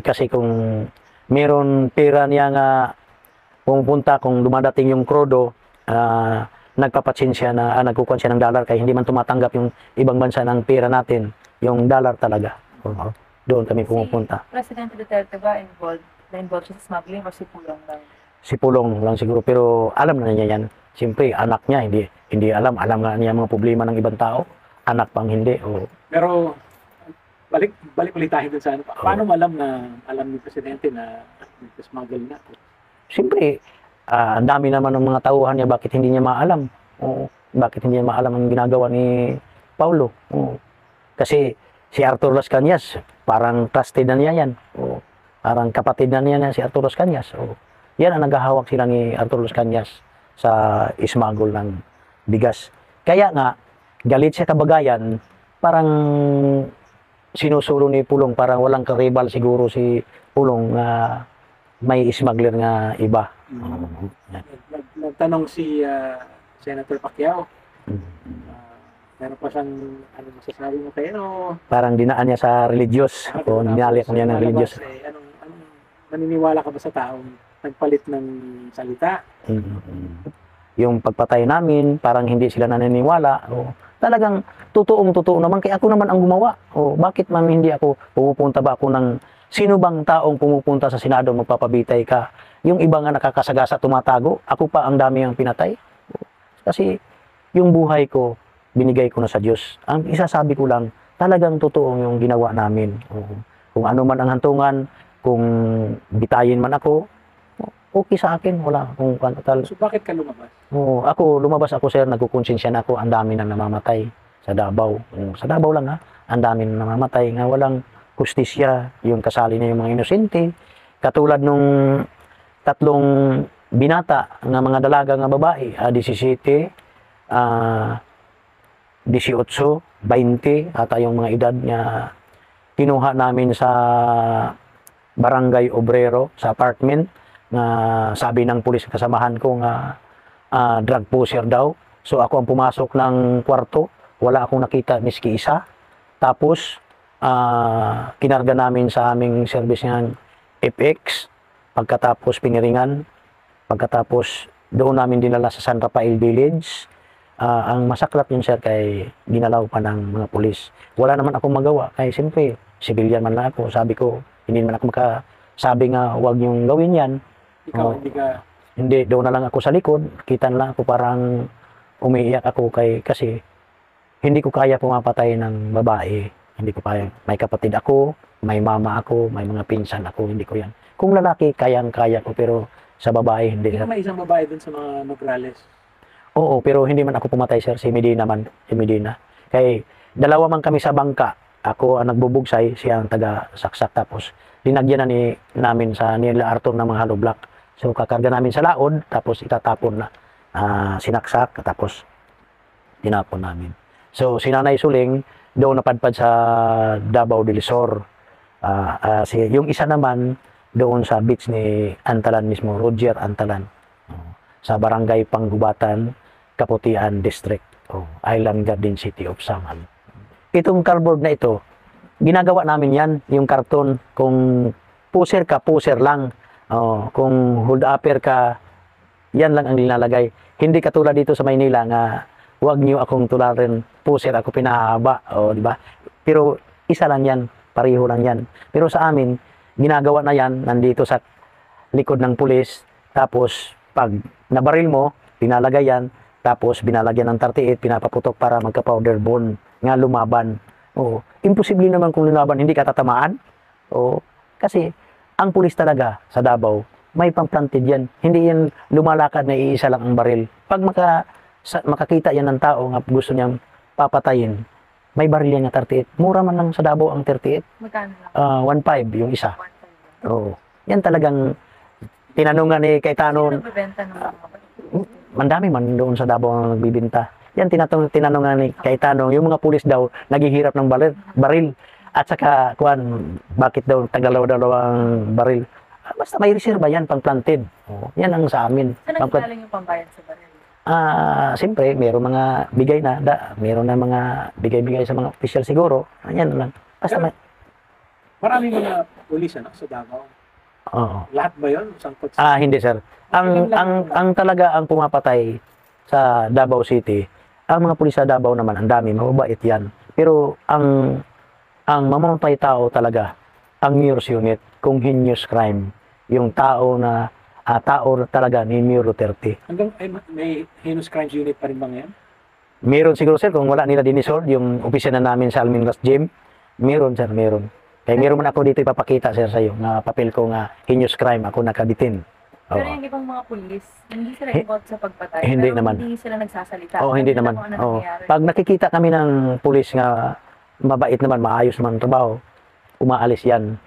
Kasi kung meron pera niya nga pumupunta, kung dumadating yung krodo, nagpapatsyin siya na nagkukuha siya ng dollar kaya hindi man tumatanggap yung ibang bansa ng pera natin, yung dollar talaga. Doon kami pumupunta. Si Presidente Duterte ba na-involved siya sa smuggling o si Pulong lang? Si Pulong lang siguro, pero alam na niya yan. Siyempre, anak niya, hindi alam nga niya mga problema ng ibang tao. Anak pang hindi. Pero balik ulit tayo dun sa ano. Paano alam ni Presidente na smuggle na? Siyempre, ang dami naman ng mga tauhan niya, bakit hindi niya maalam? Bakit hindi niya maalam ang ginagawa ni Paulo? Kasi si Arthur Las Cañas, parang trusted na niya yan. Parang kapatid na niya si Arthur Las Cañas. Yan ang naghahawak sila ni Arthur Las Cañas sa smuggle ng bigas. Kaya nga, galit siya kabagayan, parang sinusulo ni Pulong, parang walang karibal siguro si Pulong na may smuggler nga iba. Nagtanong si Senator Pacquiao. Meron pa siyang ano masasabi mo kayo? Parang dinaan niya sa religious. O dinali niya ng religious. Anong naniniwala ka ba sa taong nagpalit ng salita? Yung pagpatay namin, parang hindi sila naniniwala. Talagang totoo naman. Kaya ako naman ang gumawa. Bakit man hindi ako pumupunta ba ako ng sino bang taong pumupunta sa Senado magpapabitay ka? Yung iba nga nakakasagasa tumatago, ako pa ang dami ang pinatay. Kasi yung buhay ko, binigay ko na sa Diyos. Ang isasabi ko lang, talagang totoo yung ginawa namin. Kung ano man ang hantungan, kung bitayin man ako, okay sa akin, wala akong kantal. So bakit ka lumabas? Lumabas ako sir, nagkukonsensya na ako, ang dami nang namamatay sa Davao. Sa Davao lang ang dami nang namamatay, nga walang hustisya, yung kasali na yung mga inosente. Katulad nung 3 binata ng mga dalaga nga babae, 17, 18, 20, ata yung mga edad niya, kinuha namin sa Barangay Obrero, sa apartment, na sabi ng pulis kasamahan ko nga drug pusher daw. So ako ang pumasok ng kwarto, wala akong nakita miski isa. Tapos kinarga namin sa aming service ng FX, pagkatapos piniringan, pagkatapos doon namin dinala sa San Rafael Village. Ang masaklap yun sir, kay ginalaw pa ng mga pulis. Wala naman akong magawa, kaya siyempre civilian man lang ako. Sabi ko, hindi man ako makasabi nga huwag niyong gawin yan. Hindi, doon na lang ako sa likod. Kita na lang ako, parang umiiyak ako kasi hindi ko kaya pumapatay ng babae. Hindi ko kaya. May kapatid ako, may mama ako, may mga pinsan ako, hindi ko yan. Kung lalaki, kayang-kaya ko, pero sa babae, hindi. Hindi may isang babae dun sa mga Nograles. Oo, pero hindi man ako pumatay sir, si Medina man, si Medina. Kaya dalawa man kami sa bangka. Ako ang nagbubugsay, siya ang taga-saksak. Tapos linagyan na namin sa nila Arthur ng mga hollow block. So kakarga namin sa laod, tapos itatapon na, sinaksak, tapos tinapon namin. So si Nanay Suling, doon napadpad sa Davao del Sur. Yung isa naman, doon sa beach ni Antalan mismo, Roger Antalan. Sa Barangay Panggubatan, Kaputian District, Island Garden City of Samar. Itong cardboard na ito, ginagawa namin yan, yung karton. Kung puser ka, puser lang. Kung hold upper ka, yan lang ang nilalagay. Hindi katulad dito sa Maynila nga huwag niyo akong tularin, puser ako pinahaba, di ba? Pero isa lang yan, pareho lang yan. Pero sa amin, ginagawa na yan nandito sa likod ng pulis. Tapos pag nabaril mo, pinalagay yan, tapos binalagyan ng 38, pinapaputok para magka-powder bone nga lumaban. Imposible naman kung lumaban, hindi ka tatamaan. Kasi ang pulis talaga sa Davao, may pang-planted yan. Hindi yan lumalakad na iisa lang ang baril. Pag makakita yan ng tao nga gusto niyang papatayin, may baril yan nga 38. Mura man lang sa Davao ang 38. Magkano lang? 1.5 yung isa. Yan talagang tinanungan ni Cayetano. Sino nagbebenta ng mga Mandami man doon sa Davao ang nagbibinta. Yan tinanungan ni Cayetano, yung mga pulis daw naghihirap ng baril. At saka, bakit daw tagalaw-dalawang baril? Basta may reserva yan, pang-planted. Yan ang sa amin. Saan nagagaling yung pambayad sa baril? Siyempre, meron mga bigay na, meron na mga bigay-bigay sa mga official siguro. Ayan lang. Basta may, Maraming mga pulis sa Davao. oo. Lahat ba yun? Sangkot sa... Hindi sir. Ilan lang Ang talaga ang pumapatay sa Davao City, ang mga pulis sa Davao naman, ang dami, mababait yan. Pero ang mamamatay tao talaga, ang Mayor's Unit, kung heinous crime, yung tao talaga ni Mayor Duterte. Hanggang may heinous crimes unit pa rin ba ngayon? Meron siguro sir, kung wala nila dinisolve, yung opisina namin sa Almendas Gym, meron sir, meron. Kaya meron man ako dito ipapakita sir sa iyo, na papel ko nga heinous crime, ako nakabitin. Pero Oo. yung ibang mga pulis, hindi sila Hi- involved sa pagpatay. hindi pero naman. Hindi sila nagsasalita. Oo, hindi Alam nila naman. kung ano Oo. nangyayari. Pag nakikita kami ng pulis nga mabait naman, maayos naman ang trabaho, umaalis yan.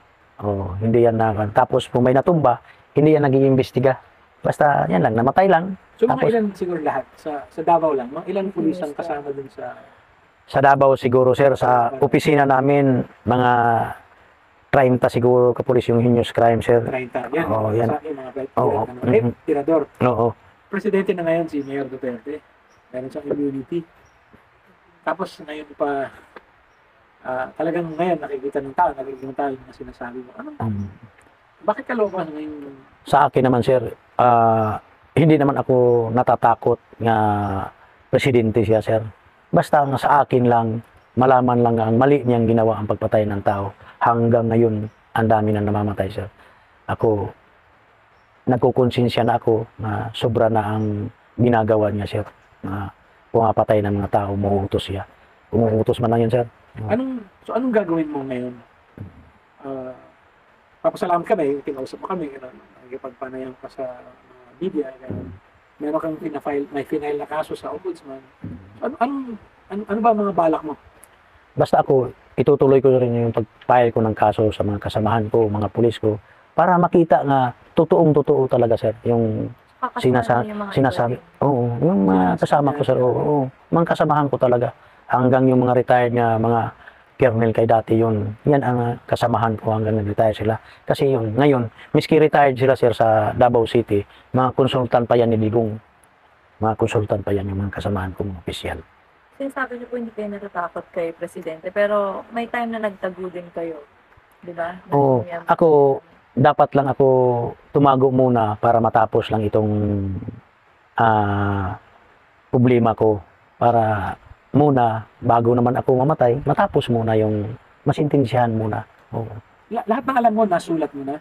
Oo, hindi yan na. Tapos kung may natumba, hindi yan nag-iimbestiga. Basta yan lang, namatay lang. So mga Tapos- ilan siguro lahat? Sa Davao lang? Mga ilang pulis ang kasama dun sa... Sa Davao siguro sir, sa opisina namin, mga 30 siguro kapulis yung heinous crime sir. 30. Yan. Oo, yan. Sa akin, mga Oo. tirador. Oo. Presidente na ngayon si Mayor Duterte. Meron siyang immunity. Tapos ngayon pa, talagang ngayon nakikita ng tao yung mga sinasabi mo. Bakit ka lumabas ngayon? Sa akin naman sir, hindi naman ako natatakot nga presidente siya sir. Basta nga sa akin lang, malaman lang ang mali niyang ginawa ang pagpatay ng tao. Hanggang ngayon, ang dami na namamatay sir. Ako, nagkukonsensya na ako na sobra na ang ginagawa niya sir. Na pumapatay ng mga tao, umuutos siya. Umuutos man lang yan sir. Anong gagawin mo ngayon? Papasalamat kami, kinausap mo kami, nagipagpanayam ka sa media, meron kang may final na kaso sa ombudsman. Ano ba ang mga balak mo? Basta ako, itutuloy ko rin yung pag-file ko ng kaso sa mga kasamahan ko, mga pulis ko, para makita nga totoong-totoo talaga sir, yung sinasabi. Oo, yung mga kasama ko sir, oo, mga kasamahan ko talaga. Hanggang yung mga retired nga mga kernel kay dati yun, yan ang kasamahan ko hanggang nag-retire sila. Kasi yun, ngayon, miski retired sila sir sa Davao City, mga konsultan pa yan ni Digong. Mga konsultan pa yan yung mga kasamahan ko, mga opisyal. Sinasabi niyo po hindi kayo natatakot kay Presidente, pero may time na nagtago din kayo. Di ba? Oo, ako, dapat lang ako tumago muna para matapos lang itong problema ko. Para muna, bago naman ako mamatay, matapos muna yung masintensyahan muna. Oo. Lahat ng alam mo, nasulat mo na?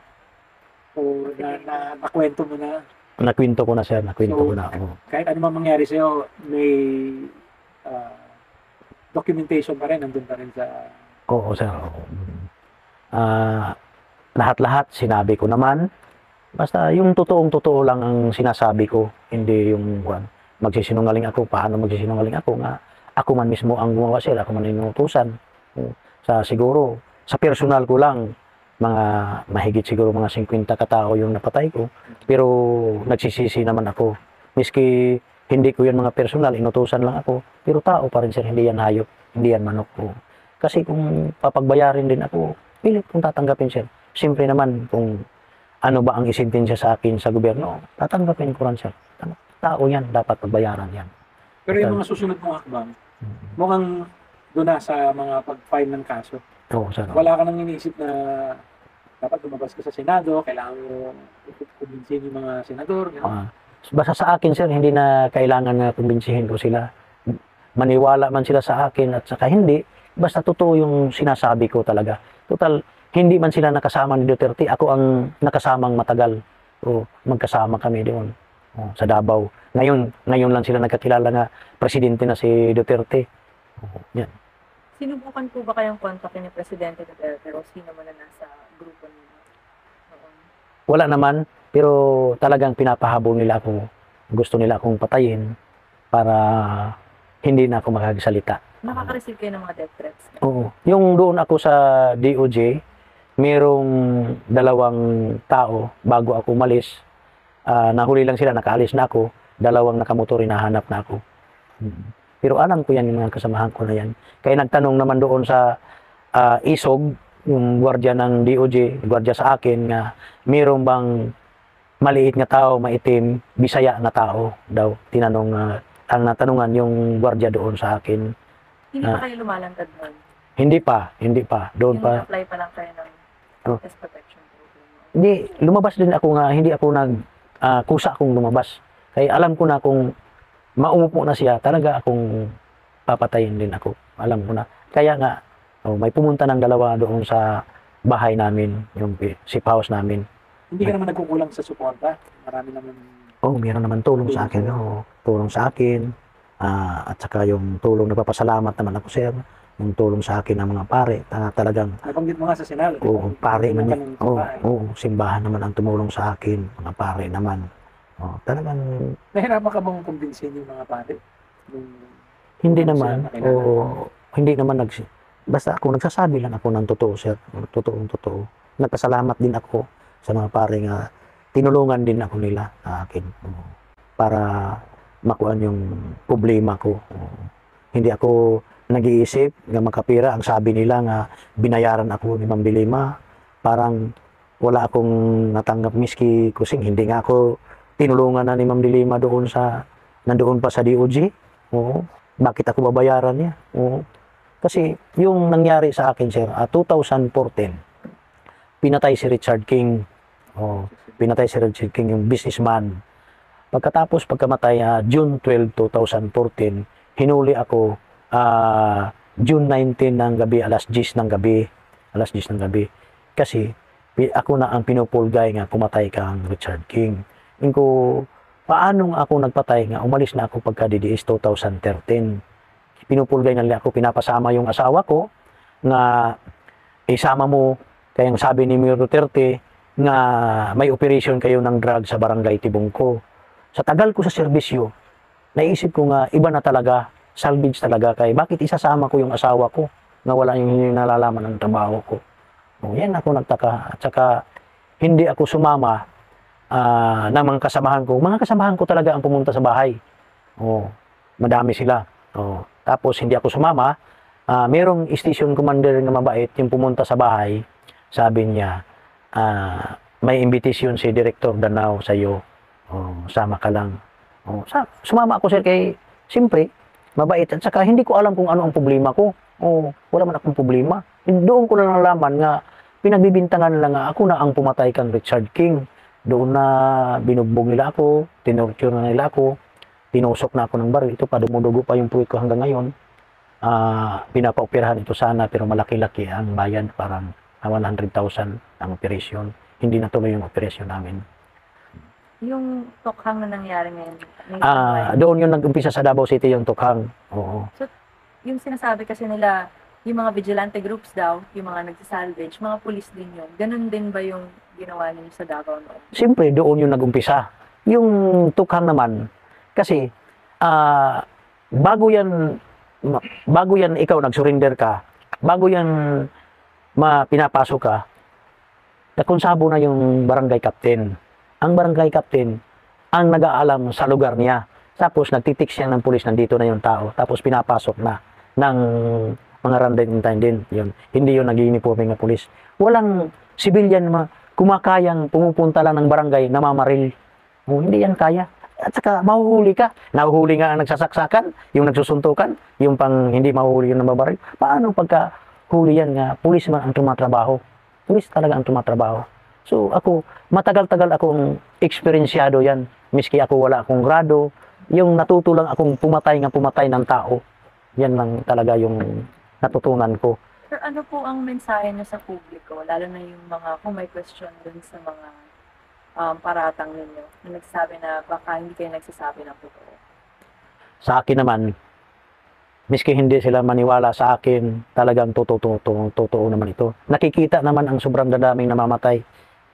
O nakwento mo na? Nakwento ko na sir, nakwento So, ko na. Oo. Kahit ano man mangyari sa'yo, may documentation pa rin, nandun pa rin sa... Oo sir. Oo. Lahat-lahat sinabi ko naman. Basta yung totoong-totoo lang ang sinasabi ko, hindi yung magsisinungaling ako. Paano magsisinungaling ako nga? Ako man mismo ang gumawa sir, ako man inutusan. Siguro, sa personal ko lang, mga mahigit siguro mga 50 katao yung napatay ko. Pero nagsisisi naman ako. Miski hindi ko yan mga personal, inutusan lang ako. Pero tao pa rin sir, hindi yan hayop, hindi yan manok ko. Kasi kung papagbayarin din ako, pilit kung tatanggapin sir. Siyempre naman kung ano ba ang isintensya sa akin sa gobyerno, tatanggapin ko rin sir. Tao yan, dapat pagbayaran yan. Pero yung mga susunod mong hakbang, mukhang doon na sa mga pag-file ng kaso. Oo sir. Wala ka nang iniisip na dapat lumabas ka sa Senado, kailangan mo kumbinsin yung mga senador. Basta sa akin sir, hindi na kailangan na kumbinsihin ko sila. Maniwala man sila sa akin at saka hindi, basta totoo yung sinasabi ko talaga. Total, hindi man sila nakasama ni Duterte, ako ang nakasamang matagal. O magkasama kami doon sa Davao. Ngayon lang sila nagkakilala na presidente na si Duterte. Yan. Sinubukan po ba kayong kontakin ni Presidente Duterte o sino man na nasa grupo niyo noon? Wala naman, pero talagang pinapahabol nila ako. Gusto nila akong patayin para hindi na ako makagsalita. Nakaka-receive kayo ng mga death threats? Oo. Yung doon ako sa DOJ, merong 2 tao bago ako umalis. Nahuli lang sila, nakaalis na ako. 2 nakamotor, hinahanap na ako. Pero alam ko yan, yung mga kasamahan ko na yan. Kaya nagtanong naman doon sa ISOG, yung gwardiya ng DOJ, gwardiya sa akin, nga mayroong bang maliit nga tao, maitim, Bisaya na tao daw. Tinanong, ang natanungan yung gwardiya doon sa akin. Hindi pa kayo lumalantad nun? Hindi pa. Doon Yung pa. apply pa lang kayo ng Oh. witness protection program. Hindi, lumabas din ako nga, hindi ako kusa akong lumabas. Kaya alam ko na kung maumupo na siya, talaga akong papatayin din ako. Alam ko na. Kaya nga, may pumunta ng dalawa doon sa bahay namin, yung safe house namin. Hindi ka naman nagkukulang sa suporta. Marami naman. Meron naman tulong sa akin. Tulong sa akin. At saka yung tulong, nagpapasalamat naman ako, sir. Yung tulong sa akin ng mga pare. Talagang, Nabanggit mo nga sa Senado. pare man Tulungan yun. ng babae. Simbahan naman ang tumulong sa akin. Mga pare naman. Talagang, Nahirapan ka bang kumbinsin yung mga pare? hindi Sila naman. nakilala. Hindi naman basta ako, nagsasabi lang ako ng totoo, sir. Totoo. Nagpasalamat din ako sa mga pare nga tinulungan din ako nila sa akin para makuan yung problema ko. Hindi ako nag-iisip nga makapira. Ang sabi nila nga binayaran ako ni Ma'am Dilima. Parang wala akong natanggap miski kusing. Hindi nga ako tinulungan na ni Ma'am Dilima nandoon pa sa DOJ. Bakit ako babayaran niya? Kasi yung nangyari sa akin, sir, 2014, pinatay si Richard King. Pinatay si Richard King, yung businessman. Pagkamatay, June 12, 2014, hinuli ako June 19 ng gabi, alas 10 ng gabi. Kasi ako na ang pinupulgay nga pumatay kang Richard King. Paano ako nagpatay nga, umalis na ako pagka DDS 2013. Pinupulgay na nila ako, pinapasama yung asawa ko nga isama mo, kayang sabi ni Mayor Duterte nga may operation kayo ng drug sa barangay Tibungko. Sa tagal ko sa serbisyo, naisip ko nga iba na talaga, salvage talaga kay bakit isasama ko yung asawa ko nga wala yung nalalaman ng trabaho ko. Yan ako nagtaka. At saka hindi ako sumama ng mga kasamahan ko. Mga kasamahan ko talaga ang pumunta sa bahay. Madami sila. Tapos hindi ako sumama. Merong station commander na mabait yung pumunta sa bahay. Sabi niya, may invitation si Director Danao sa iyo. Sama ka lang. Sumama ako, sir, kay siyempre mabait. At saka hindi ko alam kung ano ang problema ko. Wala man akong problema. Doon ko na nalaman nga pinagbibintangan lang nga ako na ang pumatay kang Richard King. Doon na binugbog nila ako, tinorture na nila ako, tinusok na ako ng baril. Ito pa, dumudugo pa yung puwit ko hanggang ngayon. Pinapaoperahan ito sana, pero malaki-laki ang bayan, parang 100,000 ang operasyon. Hindi natuloy yung operasyon namin. Yung tokhang na nangyari ngayon, Doon yung nag-umpisa sa Davao City yung tukhang. Oo. So, yung sinasabi kasi nila, yung mga vigilante groups daw, yung mga nagsasalvage, mga pulis din yun. Ganun din ba yung ginawa niyo sa Davao noon? Siyempre, doon yung nag-umpisa. Yung tukhang naman, kasi bago yan ikaw nag-surrender ka, bago yan pinapasok ka, nakonsabo na yung barangay captain. Ang barangay captain ang nag-aalam sa lugar niya. Tapos nagtitik siya ng pulis, nandito na yung tao. Tapos pinapasok na ng mga random intendant. Yun. Hindi yun nag-uniforme ng pulis. Walang civilian kumakayang pumupunta lang ng barangay na mamamaril. Hindi yan kaya. At saka mahuhuli ka. Nahuhuli nga ang nagsasaksakan, yung nagsusuntukan, yung pang hindi mahuhuli yung nababaril. Paano pagka huli yan nga, pulis man ang tumatrabaho? Pulis talaga ang tumatrabaho. So ako, matagal-tagal akong eksperyensyado yan. Miski ako wala akong grado, yung natuto lang akong pumatay ng tao. Yan lang talaga yung natutunan ko. Pero ano po ang mensahe niyo sa publiko, lalo na yung mga, kung may question dun sa mga paratang ninyo, na nagsasabi na baka hindi kayo nagsasabi ng totoo? Sa akin naman, miski hindi sila maniwala sa akin, talagang totoo naman ito. Nakikita naman ang sobrang dadaming namamatay.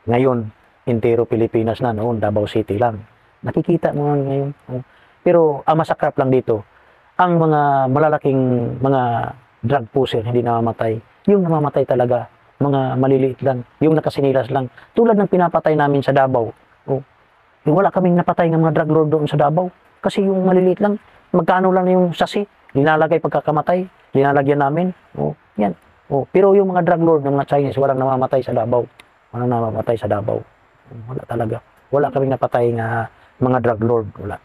Ngayon, entero Pilipinas na, noon Davao City lang. Nakikita mo ngayon. Pero ang masakrap lang dito, ang mga malalaking mga drug pusher hindi namamatay. Yung namamatay talaga, mga maliliit lang, yung nakasinilas lang. Tulad ng pinapatay namin sa Davao. Wala kaming napatay ng mga drug lord doon sa Davao. Kasi yung maliliit lang, magkano lang yung sasi, linalagay pagkakamatay, linalagyan namin. Yan. Pero yung mga drug lord ng mga Chinese, walang namamatay sa Davao. Walang namamatay sa Davao. Wala talaga. Wala kaming napatay nga mga drug lord, wala.